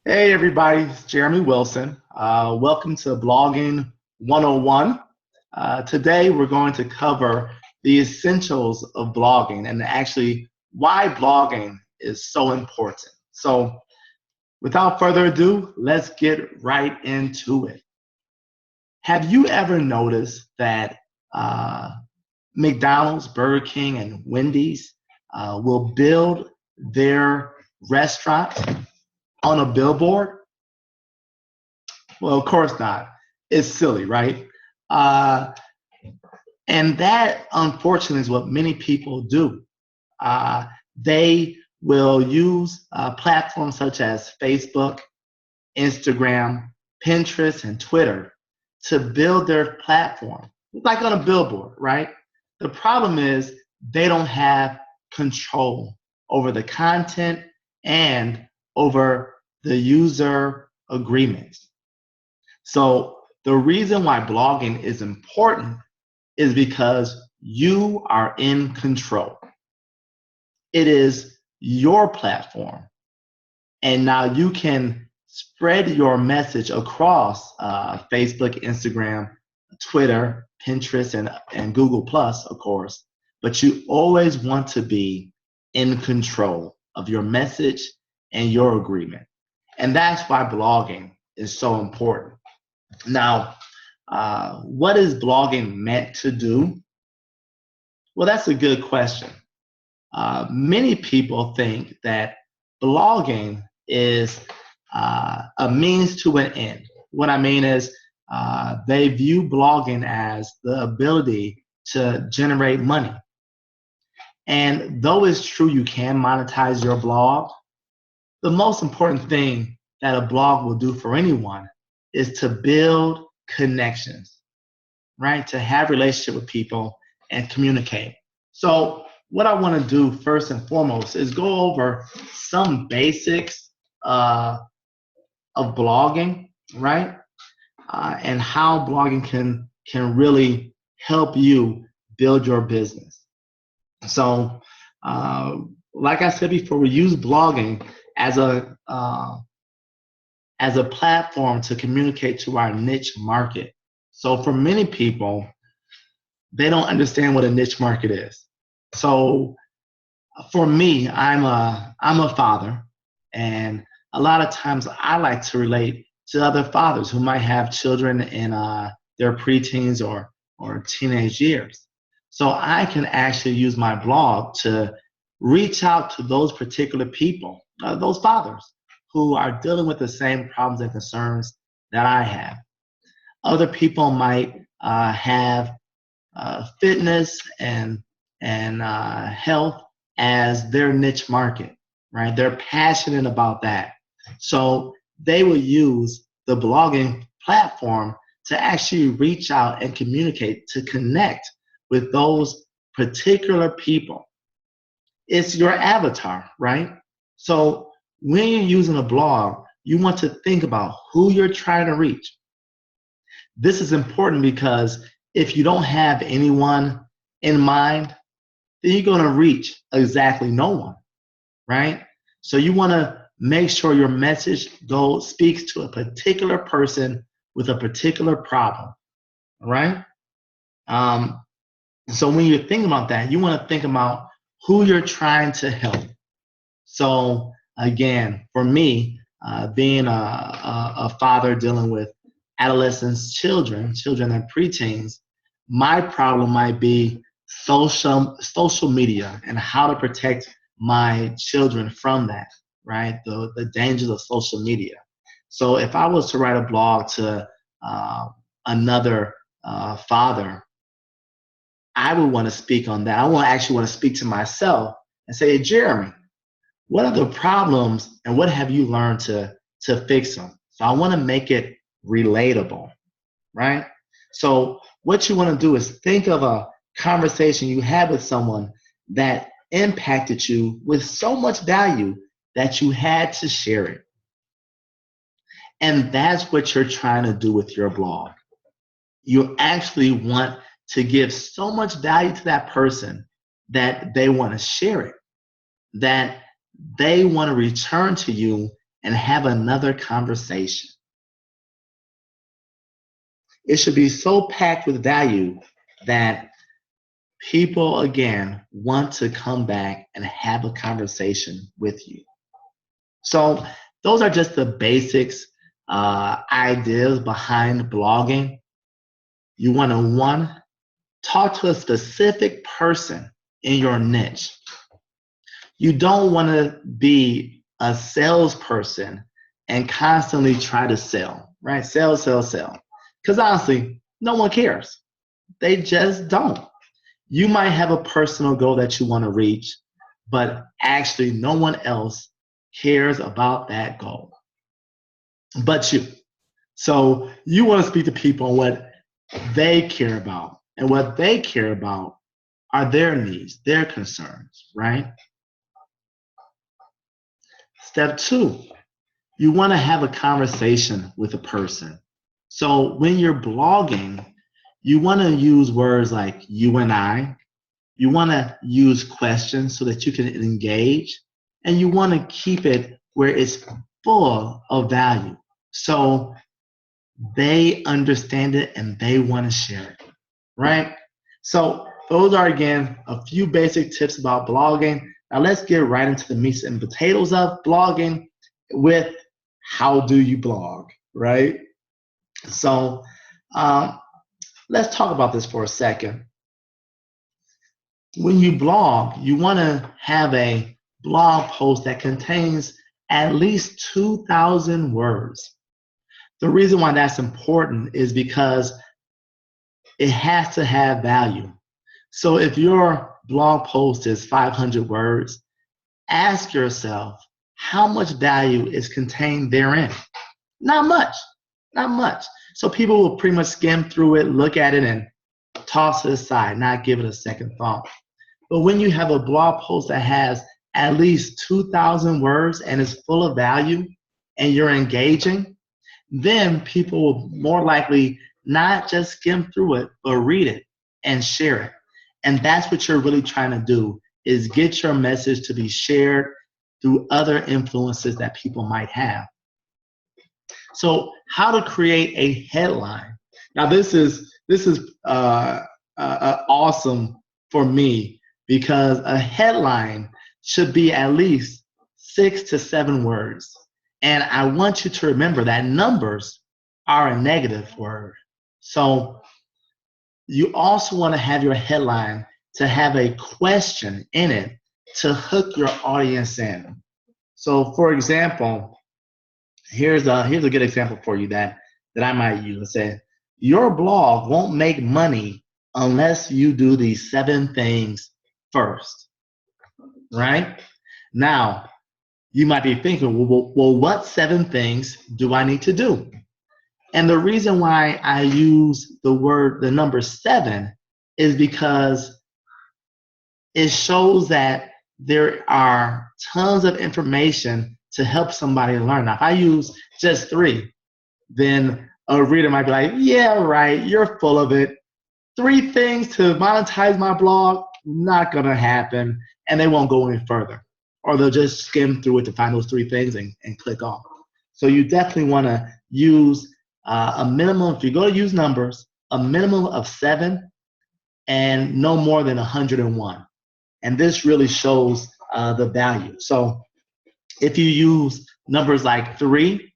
Hey everybody, it's Jeremy Wilson. Welcome to Blogging 101. Today we're going to cover the essentials of blogging and actually why blogging is so important. So without further ado, let's get right into it. Have you ever noticed that McDonald's, Burger King, and Wendy's will build their restaurant on a billboard? Well, of course not. It's silly, right? Uh, and that, unfortunately, is what many people do. Uh, they will use platforms such as Facebook, Instagram, Pinterest, and Twitter to build their platform, like on a billboard, right? The problem is they don't have control over the content and over the user agreements. So the reason why blogging is important is because you are in control. It is your platform. And now you can spread your message across Facebook, Instagram, Twitter, Pinterest, and Google Plus, of course. But you always want to be in control of your message and your agreement. And that's why blogging is so important. Now, what is blogging meant to do? Well, that's a good question. Many people think that blogging is a means to an end. What I mean is they view blogging as the ability to generate money. And though it's true you can monetize your blog, the most important thing that a blog will do for anyone is to build connections, right? To have relationship with people and communicate. So what I want to do first and foremost is go over some basics of blogging, right? And how blogging can really help you build your business. So, like I said before, we use blogging as a platform to communicate to our niche market. So for many people, they don't understand what a niche market is. So for me, I'm a father, and a lot of times I like to relate to other fathers who might have children in their preteens or teenage years. So I can actually use my blog to reach out to those particular people, those fathers who are dealing with the same problems and concerns that I have. Other people might have fitness and health as their niche market, right? They're passionate about that. So they will use the blogging platform to actually reach out and communicate, to connect with those particular people. It's your avatar, right? So when you're using a blog, you want to think about who you're trying to reach. This is important because if you don't have anyone in mind, then you're going to reach exactly no one, right? So you want to make sure your message speaks to a particular person with a particular problem, right? So when you're thinking about that, you want to think about who you're trying to help. So again, for me, being a father dealing with adolescents, children and preteens, my problem might be social media and how to protect my children from that, right? The dangers of social media. So if I was to write a blog to another father, I would want to speak on that. I actually want to speak to myself and say, hey, Jeremy, what are the problems and what have you learned to fix them? So I want to make it relatable, right? So what you want to do is think of a conversation you had with someone that impacted you with so much value that you had to share it. And that's what you're trying to do with your blog. You actually want to give so much value to that person that they want to share it, that they want to return to you and have another conversation. It should be so packed with value that people, again, want to come back and have a conversation with you. So those are just the basics, ideas behind blogging. You want to, one, talk to a specific person in your niche. You don't want to be a salesperson and constantly try to sell, right? Sell, sell, sell. Because honestly, no one cares. They just don't. You might have a personal goal that you want to reach, but actually no one else cares about that goal but you. So you want to speak to people on what they care about. And what they care about are their needs, their concerns, right? Step two, you want to have a conversation with a person. So when you're blogging, you want to use words like you and I. You want to use questions so that you can engage. And you want to keep it where it's full of value. So they understand it and they want to share it, right? So those are, again, a few basic tips about blogging. Now let's get right into the meat and potatoes of blogging with how do you blog, right? So let's talk about this for a second. When you blog, you want to have a blog post that contains at least 2,000 words. The reason why that's important is because it has to have value. So if your blog post is 500 words, ask yourself how much value is contained therein. Not much, not much. So people will pretty much skim through it, look at it, and toss it aside, not give it a second thought. But when you have a blog post that has at least 2,000 words and is full of value and you're engaging, then people will more likely not just skim through it, but read it and share it. And that's what you're really trying to do, is get your message to be shared through other influences that people might have. So how to create a headline. Now this is awesome for me, because a headline should be at least 6 to 7 words. And I want you to remember that numbers are a negative word. So you also want to have your headline to have a question in it to hook your audience in. So for example, here's a good example for you that I might use. Let's say, your blog won't make money unless you do these 7 things first, right? Now, you might be thinking, well, what 7 things do I need to do? And the reason why I use the number 7 is because it shows that there are tons of information to help somebody learn. Now, if I use just 3, then a reader might be like, yeah, right, you're full of it. 3 things to monetize my blog, not gonna happen, and they won't go any further. Or they'll just skim through it to find those 3 things and click off. So you definitely wanna use a minimum, if you're gonna use numbers, a minimum of 7 and no more than 101. And this really shows the value. So if you use numbers like 3,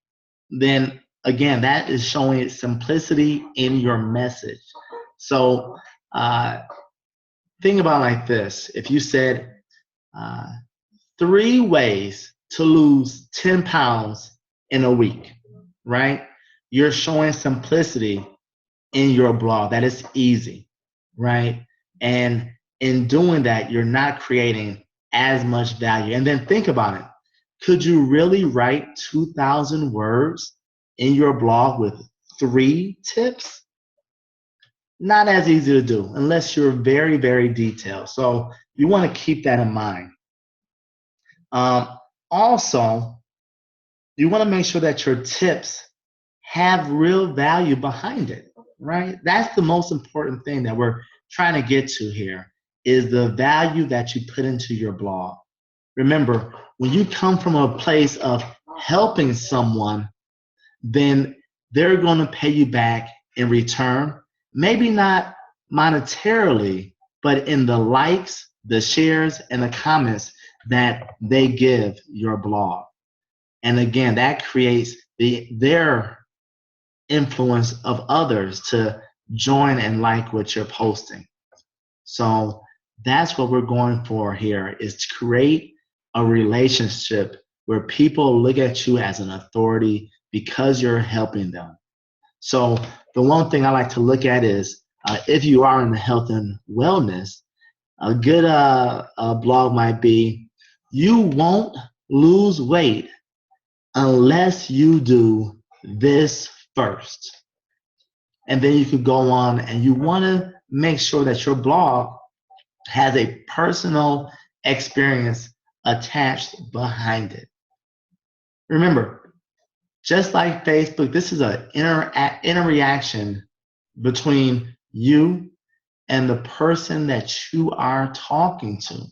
then again, that is showing simplicity in your message. So think about it like this. If you said 3 ways to lose 10 pounds in a week, right? You're showing simplicity in your blog. That is easy, right? And in doing that, you're not creating as much value. And then think about it. Could you really write 2,000 words in your blog with 3 tips? Not as easy to do unless you're very, very detailed. So you want to keep that in mind. Also, you want to make sure that your tips have real value behind it, right? That's the most important thing that we're trying to get to here, is the value that you put into your blog. Remember, when you come from a place of helping someone, then they're going to pay you back in return. Maybe not monetarily, but in the likes, the shares, and the comments that they give your blog. And again, that creates their influence of others to join and like what you're posting. So that's what we're going for here, is to create a relationship where people look at you as an authority because you're helping them. So the one thing I like to look at is if you are in the health and wellness, a good blog might be, you won't lose weight unless you do this first. And then you could go on, and you want to make sure that your blog has a personal experience attached behind it. Remember, just like Facebook, this is an interaction between you and the person that you are talking to.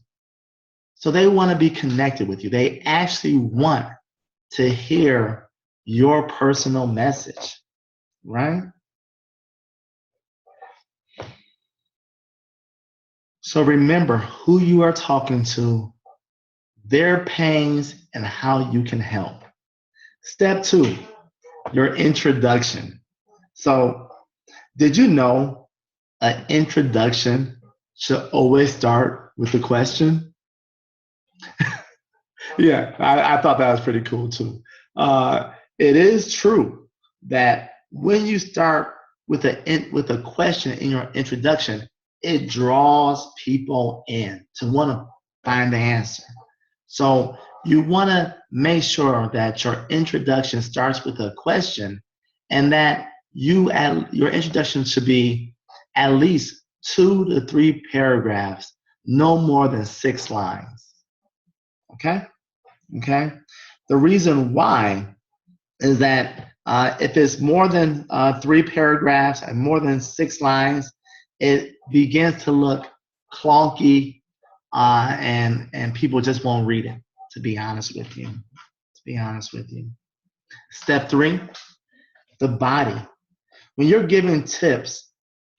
So they want to be connected with you. They actually want to hear your personal message, right? So remember who you are talking to, their pains, and how you can help. Step 2, your introduction. So did you know an introduction should always start with a question? Yeah, I thought that was pretty cool too. It is true that when you start with a question in your introduction, it draws people in to want to find the answer. So you want to make sure that your introduction starts with a question, and that your introduction should be at least 2 to 3 paragraphs, no more than 6 lines. Okay? Okay? The reason why is that if it's more than 3 paragraphs and more than 6 lines, it begins to look clunky, and people just won't read it, to be honest with you. Step 3, the body. When you're giving tips,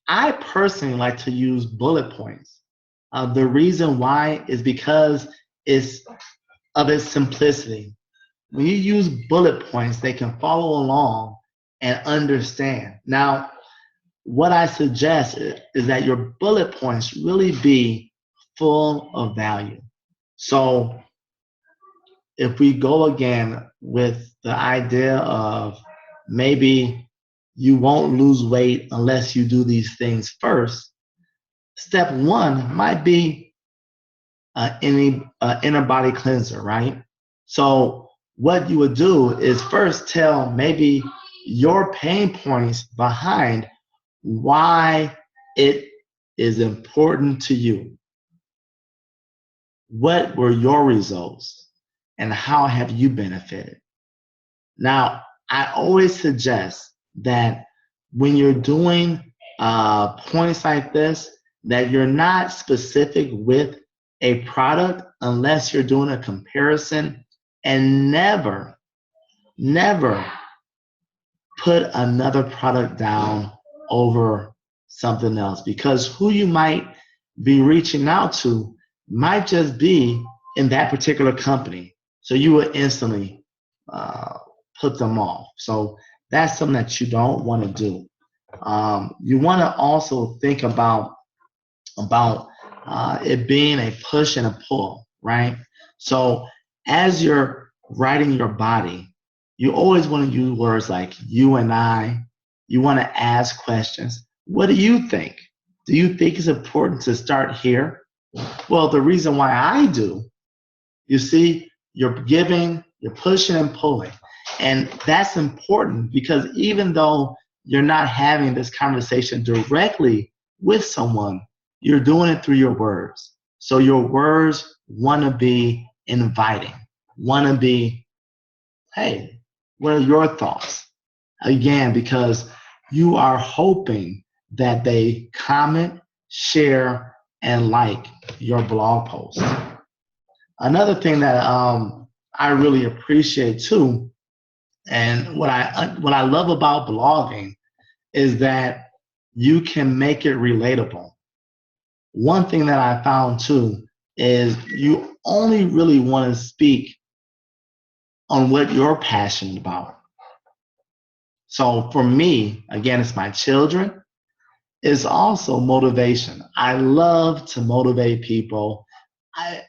I personally like to use bullet points. The reason why is because of its simplicity. When you use bullet points, they can follow along and understand. Now, what I suggest is that your bullet points really be full of value. So if we go again with the idea of maybe you won't lose weight unless you do these things first, step 1 might be inner body cleanser, right? So what you would do is first tell maybe your pain points behind why it is important to you. What were your results, and how have you benefited? Now, I always suggest that when you're doing points like this, that you're not specific with a product unless you're doing a comparison, and never put another product down over something else, because who you might be reaching out to might just be in that particular company. So you would instantly put them off. So that's something that you don't want to do. You want to also think about it being a push and a pull, right? So as you're writing your body, you always want to use words like you and I. You want to ask questions. What do you think? Do you think it's important to start here? Well, the reason why I do, you see, you're giving, you're pushing and pulling. And that's important, because even though you're not having this conversation directly with someone, you're doing it through your words. So your words want to be inviting, want to be, hey, what are your thoughts? Again, because you are hoping that they comment, share, and like your blog post. Another thing that I really appreciate too, and what I love about blogging is that you can make it relatable. One thing that I found too is you only really want to speak on what you're passionate about. So for me, again, it's my children. It's also motivation. I love to motivate people.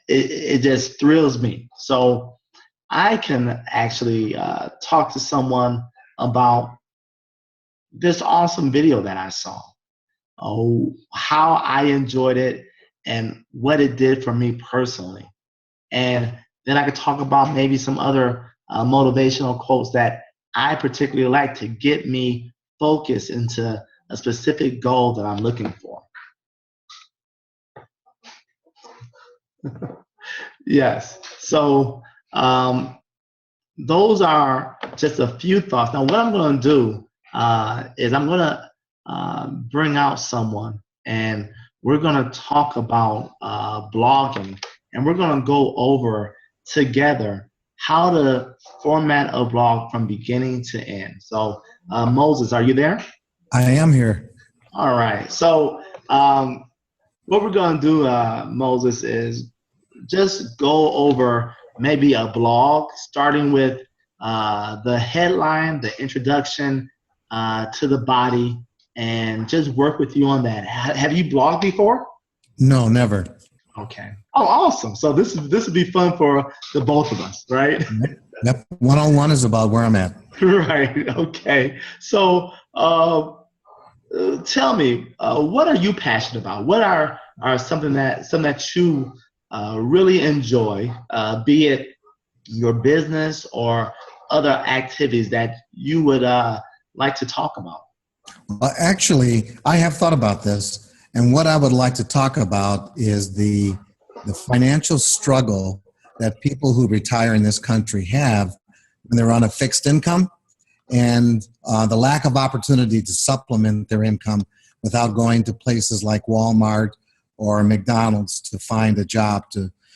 It just thrills me. So I can actually talk to someone about this awesome video that I saw. Oh, how I enjoyed it and what it did for me personally. And then I could talk about maybe some other motivational quotes that I particularly like to get me focused into a specific goal that I'm looking for. Yes. So those are just a few thoughts. Now, what I'm going to do is I'm going to bring out someone and we're going to talk about blogging and we're going to go over together how to format a blog from beginning to end. So, Moses, are you there? I am here. All right. So, what we're going to do, Moses, is just go over maybe a blog, starting with the headline, the introduction to the body, and just work with you on that. Have you blogged before? No, never. Okay. Oh, awesome. So this would be fun for the both of us, right? Yep. One-on-one is about where I'm at. Right. Okay. So tell me, what are you passionate about? What are something that you really enjoy, be it your business or other activities that you would like to talk about? Well, actually, I have thought about this, and what I would like to talk about is the financial struggle that people who retire in this country have when they're on a fixed income, and the lack of opportunity to supplement their income without going to places like Walmart or McDonald's to find a job.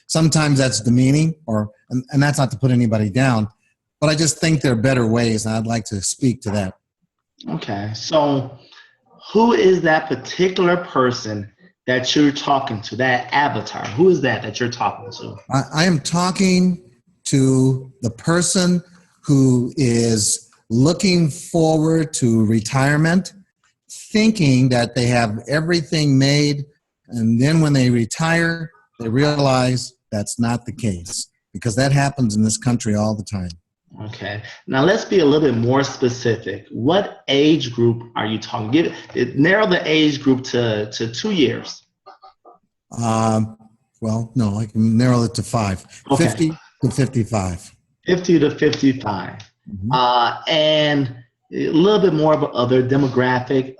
Sometimes that's demeaning, and that's not to put anybody down, but I just think there are better ways, and I'd like to speak to that. Okay, so who is that particular person that you're talking to, that avatar? Who is that you're talking to? I am talking to the person who is looking forward to retirement, thinking that they have everything made, and then when they retire, they realize that's not the case, because that happens in this country all the time. Okay. Now let's be a little bit more specific. What age group are you talking? Narrow the age group to 2 years. Well, no, I can narrow it to 5. Okay. 50 to 55. 50 to 55. Mm-hmm. And a little bit more of their demographic.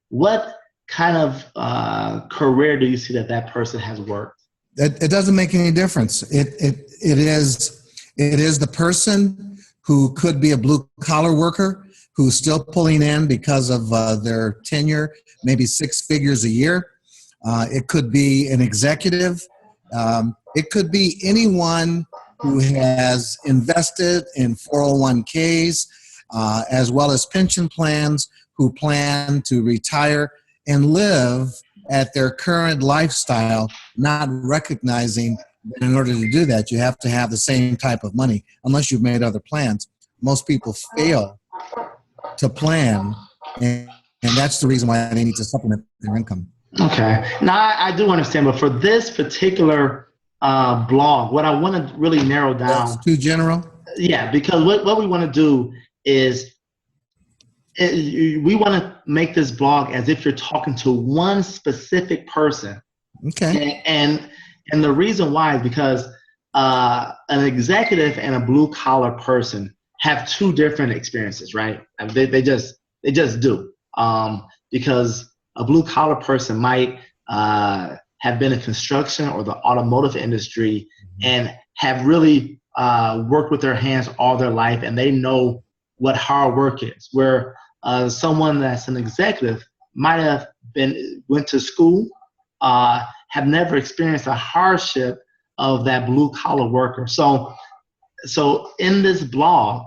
What kind of career do you see that person has worked? It doesn't make any difference. It is the person who could be a blue-collar worker who's still pulling in because of their tenure, maybe 6 figures a year. It could be an executive. It could be anyone who has invested in 401ks, as well as pension plans, who plan to retire and live at their current lifestyle, not recognizing that in order to do that, you have to have the same type of money, unless you've made other plans. Most people fail to plan, and that's the reason why they need to supplement their income. Okay. Now, I do understand, but for this particular blog, what I want to really narrow down. That's too general? Yeah, because what we want to do is we want to make this blog as if you're talking to one specific person. Okay. And the reason why is because an executive and a blue collar person have 2 different experiences, right? And they just do. Because a blue collar person might have been in construction or the automotive industry and have really worked with their hands all their life, and they know what hard work is. Where someone that's an executive might have went to school, have never experienced the hardship of that blue collar worker. So So in this blog,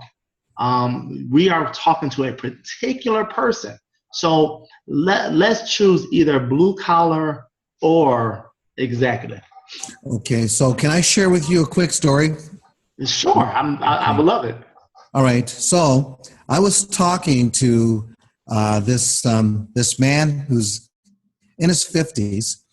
we are talking to a particular person. So let's choose either blue collar or executive. Okay, so can I share with you a quick story? Sure, I would love it. All right. So I was talking to this man who's in his 50s,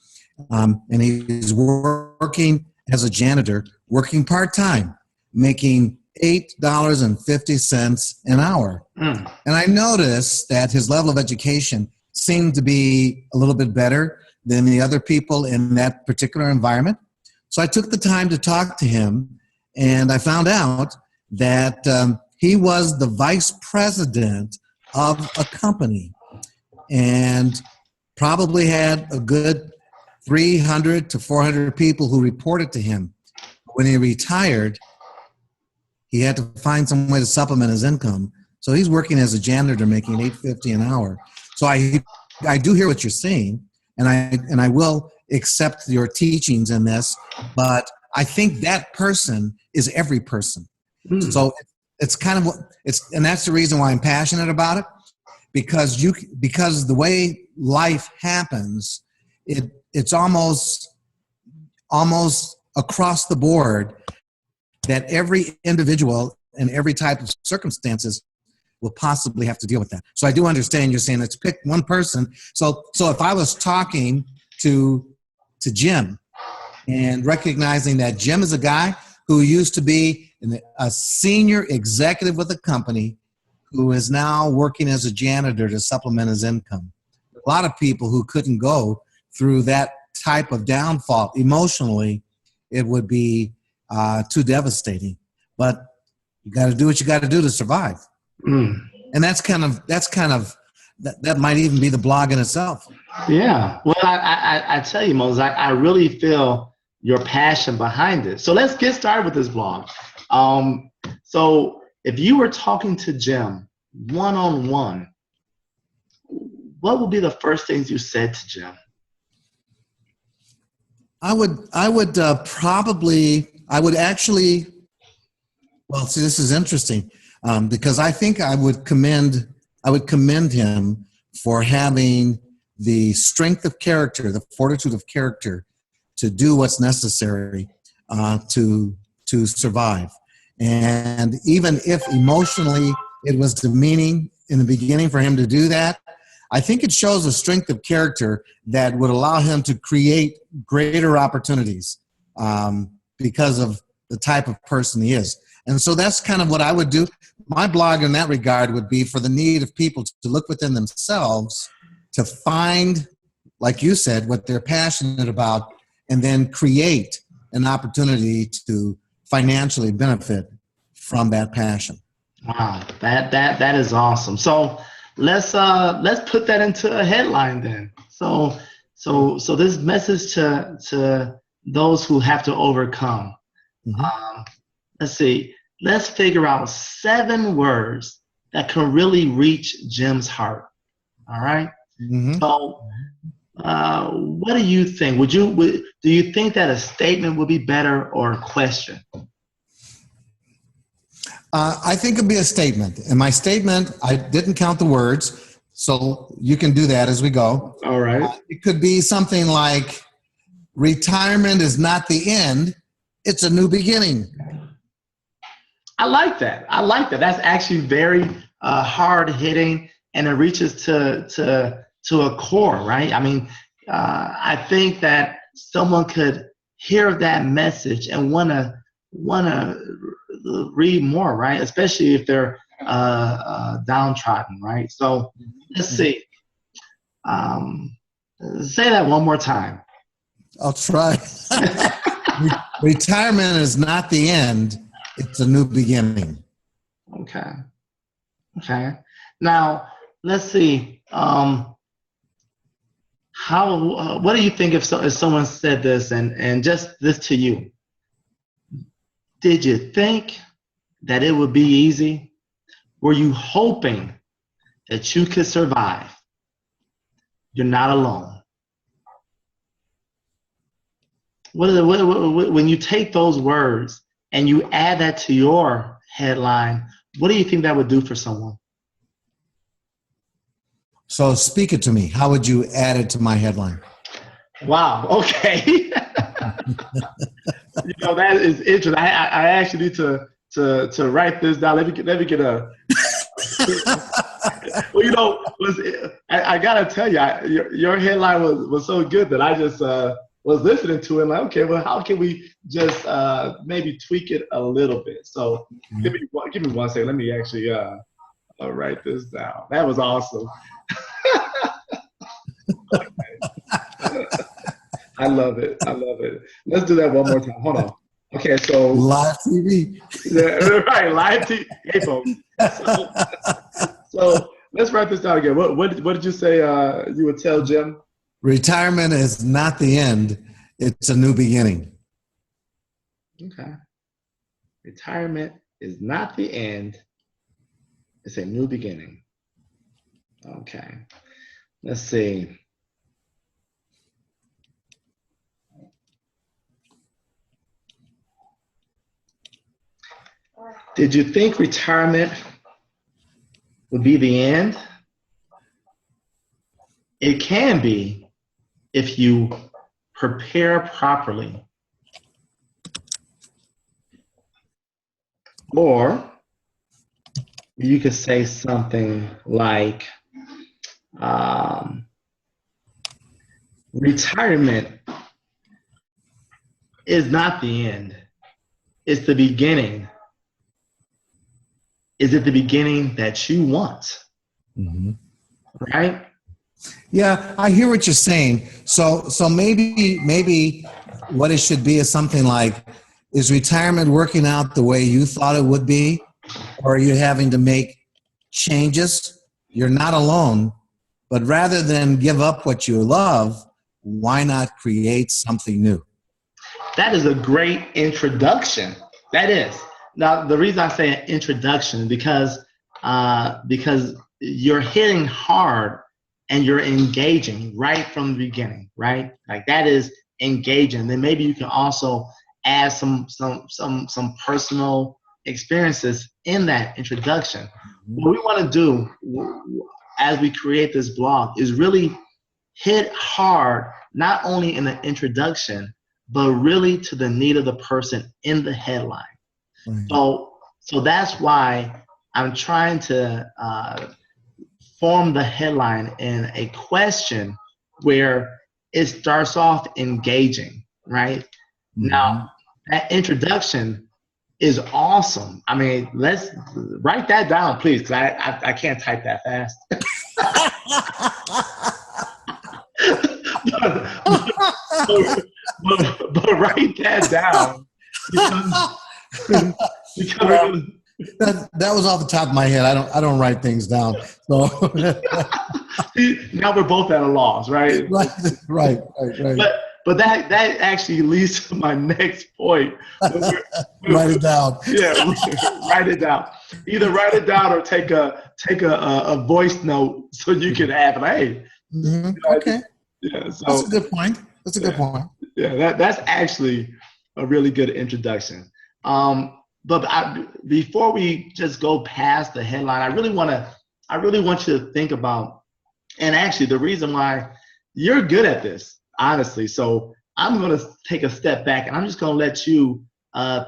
and he's working as a janitor, working part time, making $8.50 an hour. Mm. And I noticed that his level of education seemed to be a little bit better than the other people in that particular environment. So I took the time to talk to him, and I found out that he was the vice president of a company and probably had a good 300 to 400 people who reported to him. When he retired, he had to find some way to supplement his income. So he's working as a janitor making $8.50 an hour. So I do hear what you're saying, and I will accept your teachings in this, but I think that person is every person. Mm. So it's kind of what it's, and that's the reason why I'm passionate about it, because the way life happens, it's almost across the board that every individual and every type of circumstances will possibly have to deal with that. So I do understand you're saying let's pick one person. So if I was talking to Jim and recognizing that Jim is a guy who used to be a senior executive with a company who is now working as a janitor to supplement his income. A lot of people who couldn't go through that type of downfall emotionally, it would be too devastating. But you got to do what you got to do to survive. Mm. And that might even be the blog in itself. Yeah. Well, I tell you, Moses, I really feel your passion behind it. So let's get started with this blog. So if you were talking to Jim one-on-one, what would be the first things you said to Jim? I would actually, well, see, this is interesting because I think I would commend him for having the strength of character, the fortitude of character to do what's necessary to survive. And even if emotionally it was demeaning in the beginning for him to do that, I think it shows a strength of character that would allow him to create greater opportunities because of the type of person he is. And so that's kind of what I would do. My blog in that regard would be for the need of people to look within themselves to find, like you said, what they're passionate about, and then create an opportunity to financially benefit from that passion. Wow, that is awesome. So let's put that into a headline then. So this message to those who have to overcome. Mm-hmm. Let's see. Let's figure out 7 words that can really reach Jim's heart. All right. Mm-hmm. So, what do you think? Do you think that a statement would be better or a question? I think it'd be a statement. And my statement, I didn't count the words, so you can do that as we go. All right. It could be something like, retirement is not the end, it's a new beginning. I like that. That's actually very hard hitting, and it reaches to a core, right? I mean, I think that someone could hear that message and wanna read more, right? Especially if they're downtrodden, right? So let's see. Say that one more time. I'll try. Retirement is not the end, it's a new beginning. Okay. Now let's see. What do you think if someone said this and just this to you? Did you think that it would be easy? Were you hoping that you could survive? You're not alone. When you take those words and you add that to your headline, what do you think that would do for someone? So speak it to me. How would you add it to my headline? Wow. Okay. That is interesting. I actually need to write this down. Let me get a. Well, I gotta tell you, your headline was so good that I just was listening to it. Like, okay, well, how can we just maybe tweak it a little bit? So give me 1 second. Let me actually write this down. That was awesome. I love it. I love it. Let's do that one more time. Hold on. Okay, so live TV. Yeah, right, live TV. Hey, folks. So let's write this down again. What did you say you would tell Jim? Retirement is not the end. It's a new beginning. Okay. Retirement is not the end. It's a new beginning. Okay. Let's see. Did you think retirement would be the end? It can be if you prepare properly. Or you could say something like, retirement is not the end. It's the beginning. Is it the beginning that you want? Mm-hmm. Right? Yeah, I hear what you're saying. So maybe what it should be is something like, is retirement working out the way you thought it would be? Or are you having to make changes? You're not alone, but rather than give up what you love, why not create something new? That is a great introduction. That is. Now, the reason I say an introduction because you're hitting hard and you're engaging right from the beginning, right? Like that is engaging. Then maybe you can also add some personal experiences in that introduction. What we want to do as we create this blog is really hit hard, not only in the introduction, but really to the need of the person in the headline. Right. So that's why I'm trying to form the headline in a question where it starts off engaging, right? Mm-hmm. Now, that introduction is awesome. I mean, let's write that down, please, because I can't type that fast. but write that down because that was off the top of my head. I don't write things down. So now we're both at a loss, right? Right. But that actually leads to my next point. Write it down. Yeah, write it down. Either write it down or take a voice note so you can have it. Hey. Mm-hmm. Okay. Yeah. So that's a good point. That's a good point. Yeah, that's actually a really good introduction. But before we just go past the headline, I really want you to think about, and actually the reason why you're good at this, honestly. So I'm going to take a step back and I'm just going to let you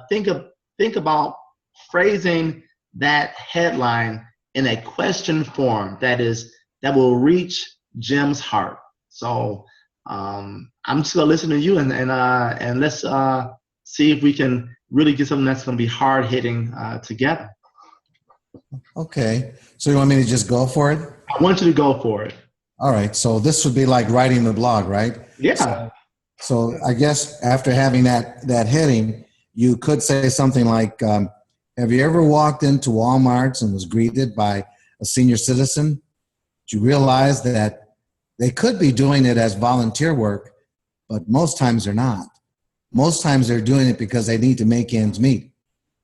think about phrasing that headline in a question form that will reach Jim's heart. So I'm just going to listen to you and let's see if we can really get something that's going to be hard hitting together. Okay. So you want me to just go for it? I want you to go for it. All right. So this would be like writing the blog, right? Yeah. So I guess after having that heading, you could say something like, have you ever walked into Walmart and was greeted by a senior citizen? Did you realize that they could be doing it as volunteer work, but most times they're not. Most times they're doing it because they need to make ends meet.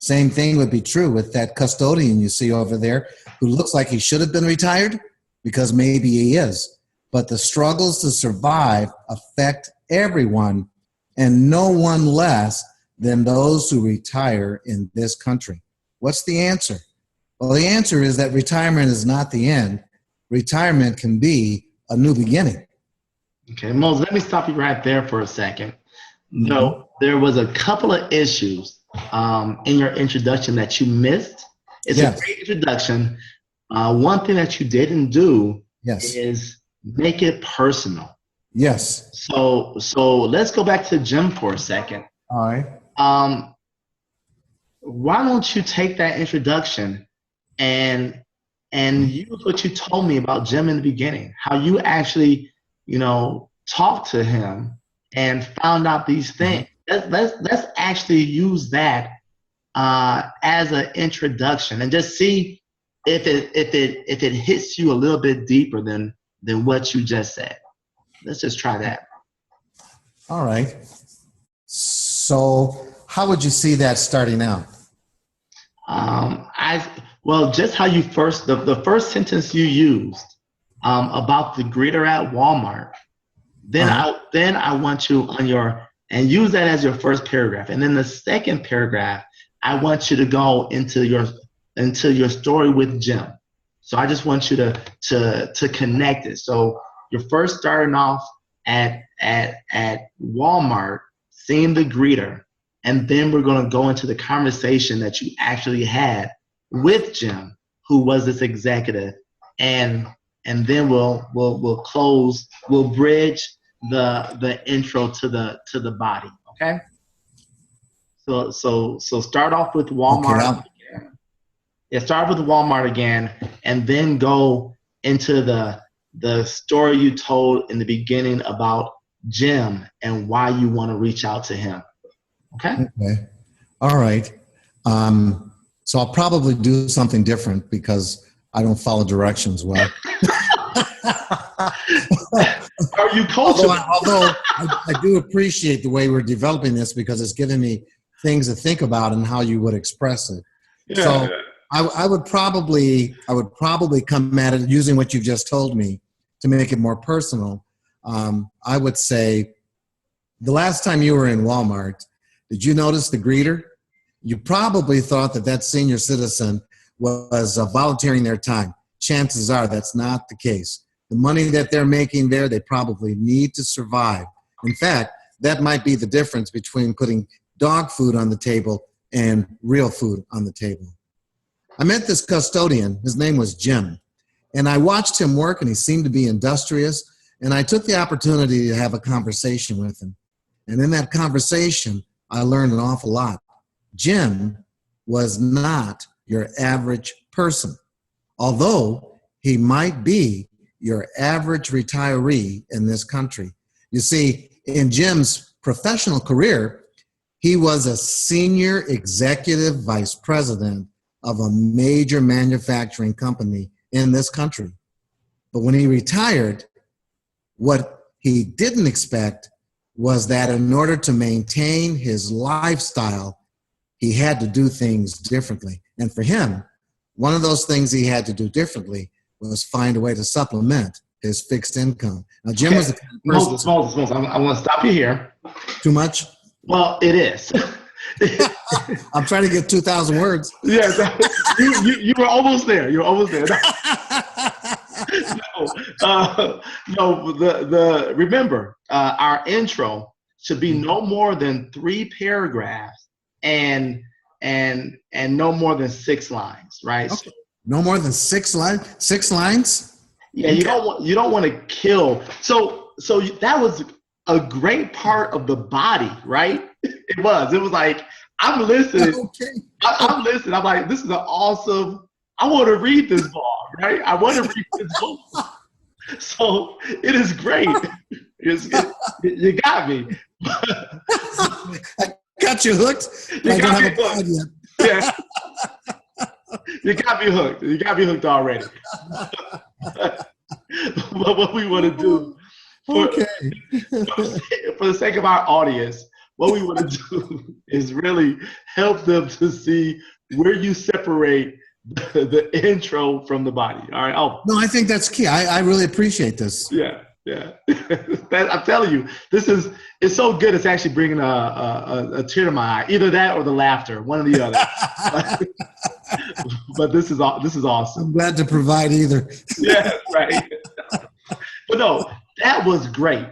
Same thing would be true with that custodian you see over there who looks like he should have been retired, because maybe he is. But the struggles to survive affect everyone, and no one less than those who retire in this country. What's the answer? Well, the answer is that retirement is not the end. Retirement can be a new beginning. Okay, Moses, let me stop you right there for a second. Mm-hmm. There was a couple of issues in your introduction that you missed. It's Yes. a great introduction. One thing that you didn't do Yes. is make it personal. Yes. So let's go back to Jim for a second. All right. Why don't you take that introduction and use what you told me about Jim in the beginning, how you actually, talked to him and found out these things. Let's actually use that as an introduction and just see if it hits you a little bit deeper than what you just said. Let's just try that. All right. So how would you see that starting out? Just how you the first sentence you used about the greeter at Walmart. Then I want you and use that as your first paragraph. And then the second paragraph, I want you to go into your story with Jim. So I just want you to connect it. So you're first starting off at Walmart, seeing the greeter, and then we're going to go into the conversation that you actually had with Jim, who was this executive, and then we'll close, we'll bridge the intro to the body. Okay. So start off with Walmart. Okay. Yeah, start with Walmart again, and then go into the story you told in the beginning about Jim and why you want to reach out to him. Okay. Okay. All right. So I'll probably do something different because I don't follow directions well. Are you coachable? Although I do appreciate the way we're developing this because it's giving me things to think about and how you would express it. Yeah. So I would probably come at it using what you've just told me to make it more personal. I would say the last time you were in Walmart, did you notice the greeter? You probably thought that senior citizen was volunteering their time. Chances are that's not the case. The money that they're making there, they probably need to survive. In fact, that might be the difference between putting dog food on the table and real food on the table. I met this custodian. His name was Jim. And I watched him work, and he seemed to be industrious. And I took the opportunity to have a conversation with him. And in that conversation, I learned an awful lot. Jim was not your average person, although he might be your average retiree in this country. You see, in Jim's professional career, he was a senior executive vice president of a major manufacturing company in this country. But when he retired, what he didn't expect was that in order to maintain his lifestyle, he had to do things differently. And for him, one of those things he had to do differently was find a way to supplement his fixed income. Now, Jim was the kind of person... Moses, I want to stop you here. Too much? Well, it is. I'm trying to get 2,000 words. Yes, you were almost there. You were almost there. Remember, our intro should be no more than 3 paragraphs and no more than 6 lines, right? Okay. No more than 6 lines? 6 lines? Yeah, you don't want to kill. So that was a great part of the body, right? It was like, I'm listening. Okay. I'm listening. I'm like, this is an awesome. I want to read this blog, right? I want to read this book. So it is great. You got me. I got you hooked. You got me hooked. Yeah. You got me hooked. You got me hooked already. But what we want to do, for the sake of our audience, what we want to do is really help them to see where you separate the intro from the body. All right. No, I think that's key. I really appreciate this. Yeah. Yeah. I'm telling you, it's so good. It's actually bringing a tear to my eye. Either that or the laughter, one or the other. But this is awesome. I'm glad to provide either. Yeah, right. But no, that was great.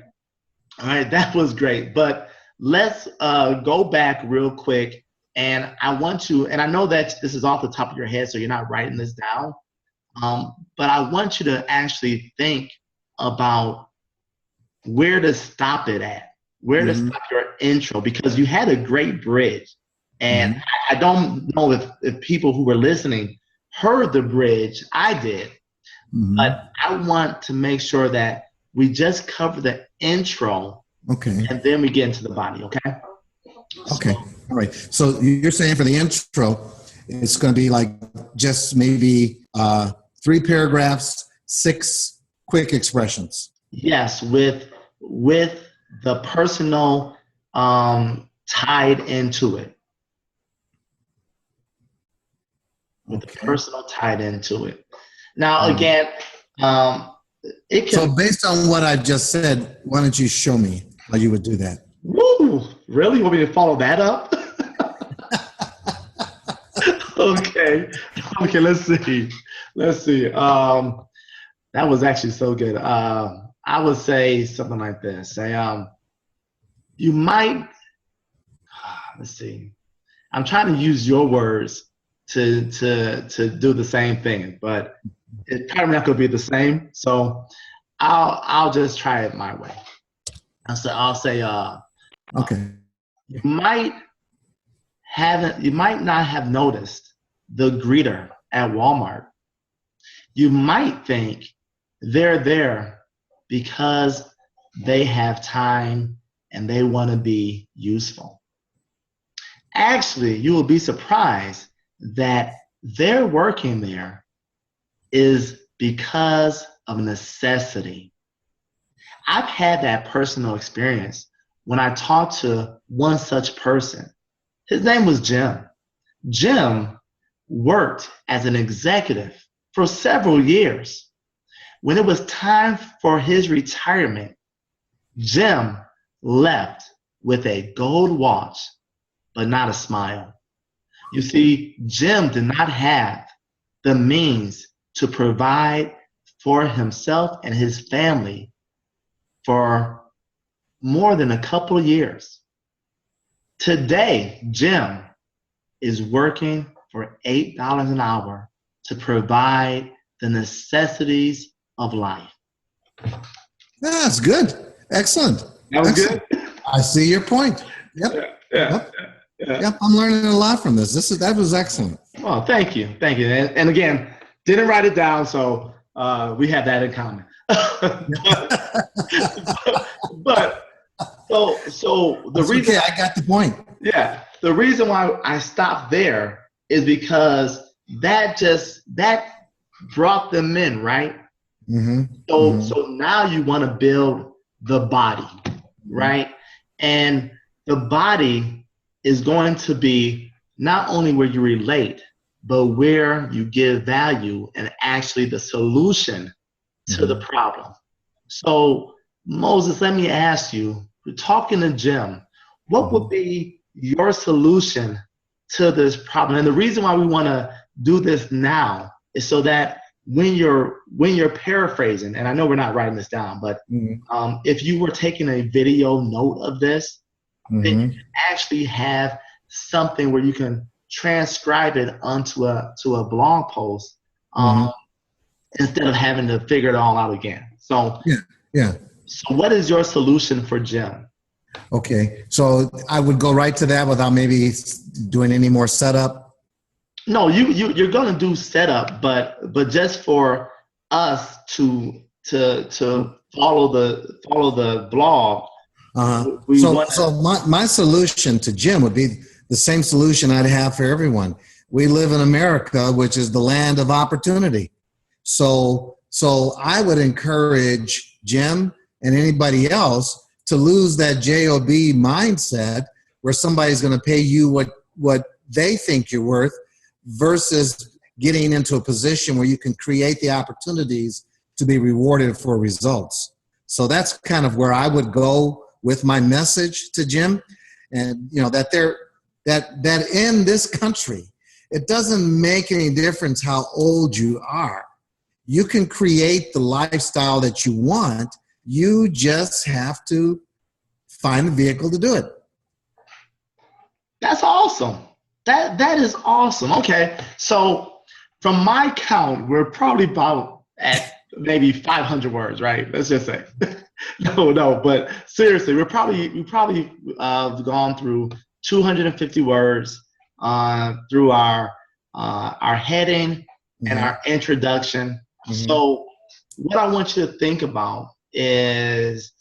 All right, that was great. But let's go back real quick. And I want you, and I know that this is off the top of your head, so you're not writing this down. But I want you to actually think about where to stop it at, where to stop your intro, because you had a great bridge. And I don't know if people who were listening heard the bridge. I did. But I want to make sure that we just cover the intro, okay, and then we get into the body, okay? Okay, all right. So you're saying for the intro, it's going to be like just maybe 3 paragraphs, 6 quick expressions. Yes, with the personal tied into it. With the personal tied into it. Now, again, it can. So based on what I just said, why don't you show me how you would do that? Woo! Really? You want me to follow that up? Okay. Okay, let's see. That was actually so good. I would say something like this. Say, you might, let's see. I'm trying to use your words to do the same thing, but it's probably not going to be the same. So I'll just try it my way. I'll say, okay. You might not have noticed the greeter at Walmart. You might think they're there because they have time and they want to be useful. Actually, you will be surprised that their working there is because of necessity. I've had that personal experience when I talked to one such person. His name was Jim. Jim worked as an executive for several years. When it was time for his retirement, Jim left with a gold watch, but not a smile. You see, Jim did not have the means to provide for himself and his family for more than a couple of years. Today, Jim is working for $8 an hour to provide the necessities of life. That's good. Excellent. That was Excellent. good? I see your point. Yep. Yeah. Yep. I'm learning a lot from this. That was excellent. Well, thank you. And again, didn't write it down, so we have that in common. but so the That's reason I got the point. Yeah, the reason why I stopped there is because that brought them in, right? So now you want to build the body, right? And the body is going to be not only where you relate, but where you give value and actually the solution to the problem. So Moses, let me ask you, we're talking to Jim, what would be your solution to this problem? And the reason why we want to do this now is so that when you're paraphrasing, and I know we're not writing this down, but if you were taking a video note of this, then you can actually have something where you can transcribe it onto a blog post instead of having to figure it all out again. So So what is your solution for Jim? Okay, so I would go right to that without maybe doing any more setup. No, you're going to do setup, but just for us to follow the blog. So my solution to Jim would be the same solution I'd have for everyone. We live in America, which is the land of opportunity. So I would encourage Jim and anybody else to lose that JOB mindset where somebody's going to pay you what they think you're worth versus getting into a position where you can create the opportunities to be rewarded for results. So that's kind of where I would go with my message to Jim. And, that in this country, it doesn't make any difference how old you are. You can create the lifestyle that you want. You just have to find a vehicle to do it. That's awesome. That is awesome. Okay, so from my count, we're probably about at maybe 500 words, right? Let's just say. No, but seriously, we probably gone through 250 words through our heading and our introduction. So what I want you to think about is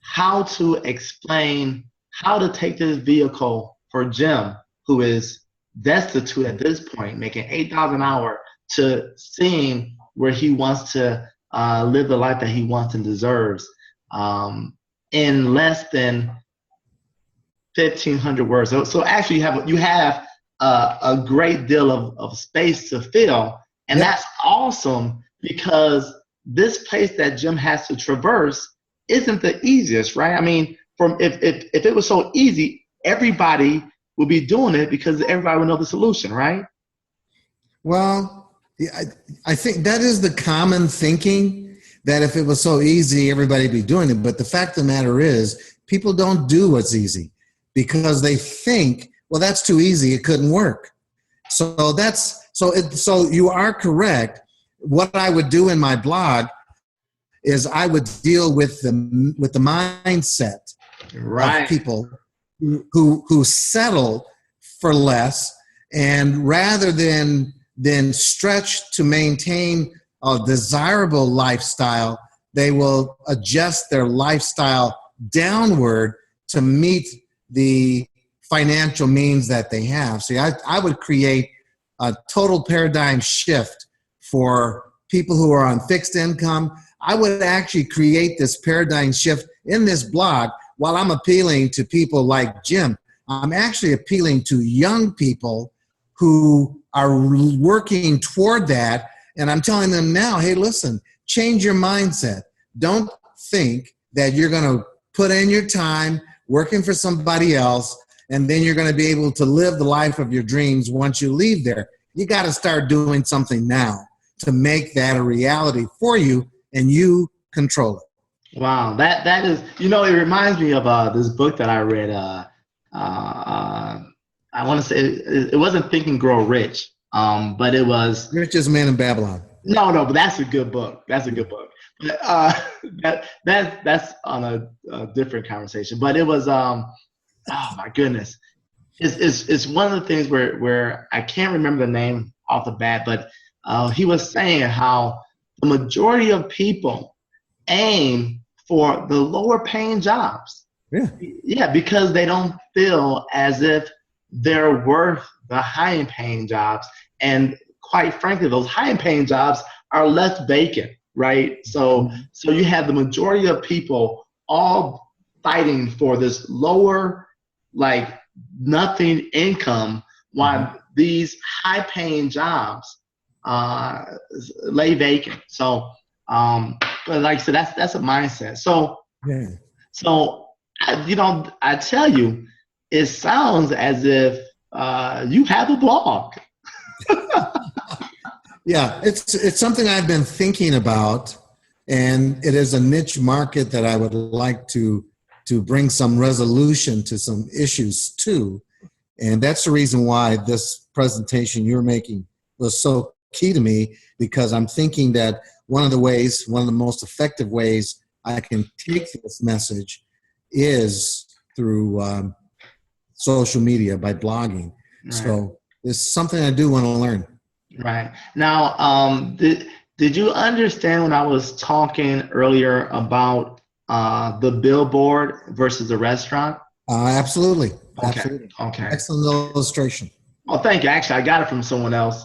how to explain how to take this vehicle for Jim, who is destitute at this point, making $8,000 an hour, to seeing where he wants to live the life that he wants and deserves in less than 1,500 words. So actually, you have a great deal of space to fill, and that's awesome, because this place that Jim has to traverse isn't the easiest, right? I mean, if it was so easy, everybody would be doing it because everybody would know the solution, right? Well, I think that is the common thinking, that if it was so easy, everybody'd be doing it. But the fact of the matter is, people don't do what's easy because they think, well, that's too easy, it couldn't work. So you are correct. What I would do in my blog is I would deal with the mindset of people who settle for less, and rather than stretch to maintain a desirable lifestyle, they will adjust their lifestyle downward to meet the financial means that they have. See, I would create a total paradigm shift for people who are on fixed income. I would actually create this paradigm shift in this blog. While I'm appealing to people like Jim, I'm actually appealing to young people who are working toward that. And I'm telling them now, hey, listen, change your mindset. Don't think that you're going to put in your time working for somebody else and then you're going to be able to live the life of your dreams once you leave there. You got to start doing something now to make that a reality for you, and you control it. Wow, that is, it reminds me of this book that I read. I want to say it wasn't Think and Grow Rich, but it was Richest Man in Babylon. No, but that's a good book. That's a good book. But that's on a different conversation. But it was oh my goodness, it's one of the things where I can't remember the name off the bat, but he was saying how the majority of people aim for the lower paying jobs. Yeah, because they don't feel as if they're worth the high paying jobs. And quite frankly, those high paying jobs are less vacant, right? So you have the majority of people all fighting for this lower, like nothing income, while these high paying jobs lay vacant. So but like I said, that's a mindset. So I tell you, it sounds as if you have a blog. Yeah, it's something I've been thinking about, and it is a niche market that I would like to bring some resolution to some issues too. And that's the reason why this presentation you're making was so key to me, because I'm thinking that one of the most effective ways I can take this message is through social media, by blogging. Right. So it's something I do want to learn. Right. Now, did you understand when I was talking earlier about the billboard versus the restaurant? Absolutely. Okay. Absolutely. Okay. Excellent illustration. Oh, thank you. Actually, I got it from someone else,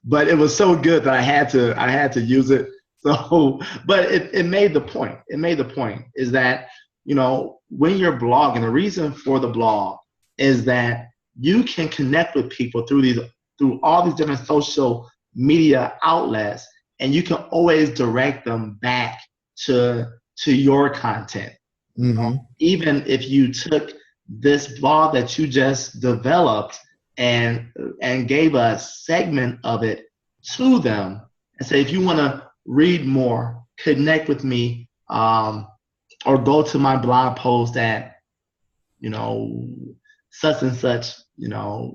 but it was so good that I had to use it. So, but it made the point. It made the point is that, when you're blogging, the reason for the blog is that you can connect with people through all these different social media outlets, and you can always direct them back to to your content. Mm-hmm. Even if you took this blog that you just developed and gave a segment of it to them and say, if you want to read more, connect with me, or go to my blog post at, such and such,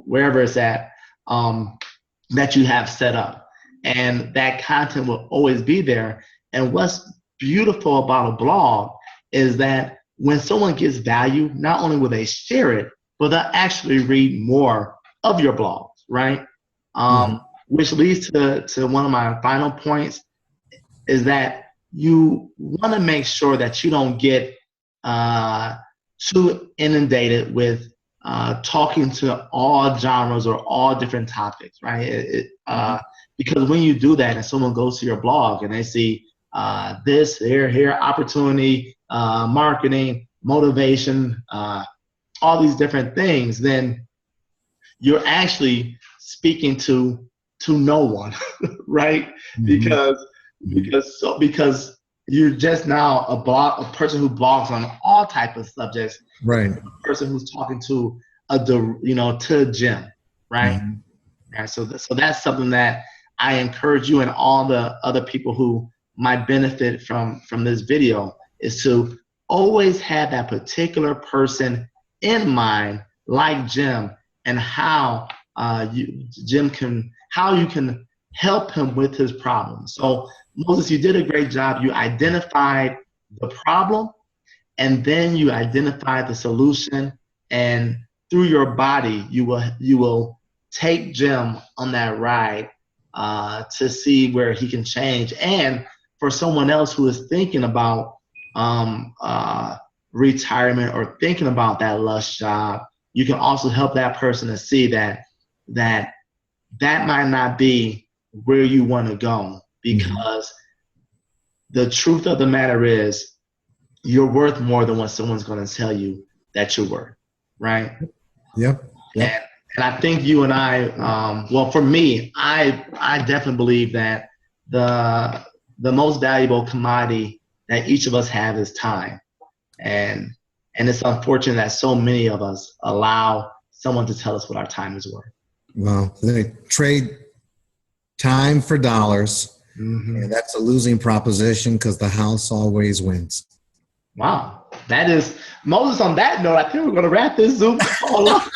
wherever it's at, that you have set up. And that content will always be there. And what's beautiful about a blog is that when someone gets value, not only will they share it, but they'll actually read more of your blogs, right? Which leads to one of my final points, is that you want to make sure that you don't get too inundated with talking to all genres or all different topics, right? Because when you do that and someone goes to your blog and they see this, here, opportunity, marketing, motivation, all these different things, then you're actually speaking to no one, right? Because you're just now a person who blogs on all type of subjects, right? A person who's talking to to Jim, right? And so that's something that I encourage you and all the other people who might benefit from this video, is to always have that particular person in mind, like Jim, and how you can help him with his problem. So Moses, you did a great job. You identified the problem, and then you identified the solution, and through your body you will take Jim on that ride to see where he can change. And for someone else who is thinking about retirement or thinking about that lush job, you can also help that person to see that might not be where you want to go, because the truth of the matter is you're worth more than what someone's going to tell you that you're worth, right? Yep. And I think you and I, well, for me, I definitely believe that the most valuable commodity that each of us have is time. And it's unfortunate that so many of us allow someone to tell us what our time is worth. Well, they trade time for dollars, and that's a losing proposition because the house always wins. Wow. That is, Moses, on that note, I think we're going to wrap this Zoom call up.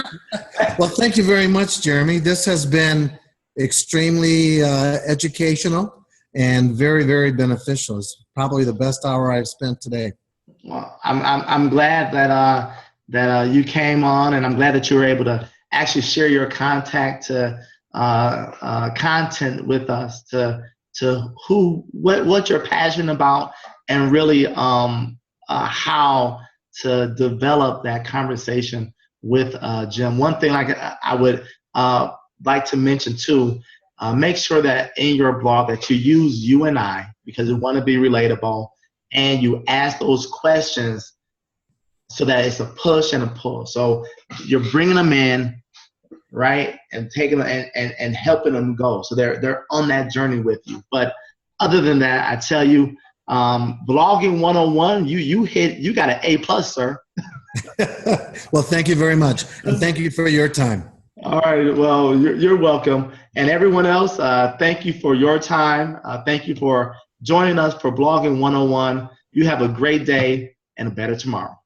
Well, thank you very much, Jeremy. This has been extremely educational and very, very beneficial. It's probably the best hour I've spent today. Well, I'm glad that you came on, and I'm glad that you were able to actually share your content with us, to what you're passionate about, and really how to develop that conversation with Jim. One thing I would like to mention too, make sure that in your blog that you use you and I, because you want to be relatable, and you ask those questions so that it's a push and a pull. So you're bringing them in, right, and taking them and helping them go. So they're on that journey with you. But other than that, I tell you, blogging 101, you got an A+, sir. Well, thank you very much, and thank you for your time. All right, well, you're welcome. And everyone else, thank you for your time. Thank you for joining us for Blogging 101. You have a great day and a better tomorrow.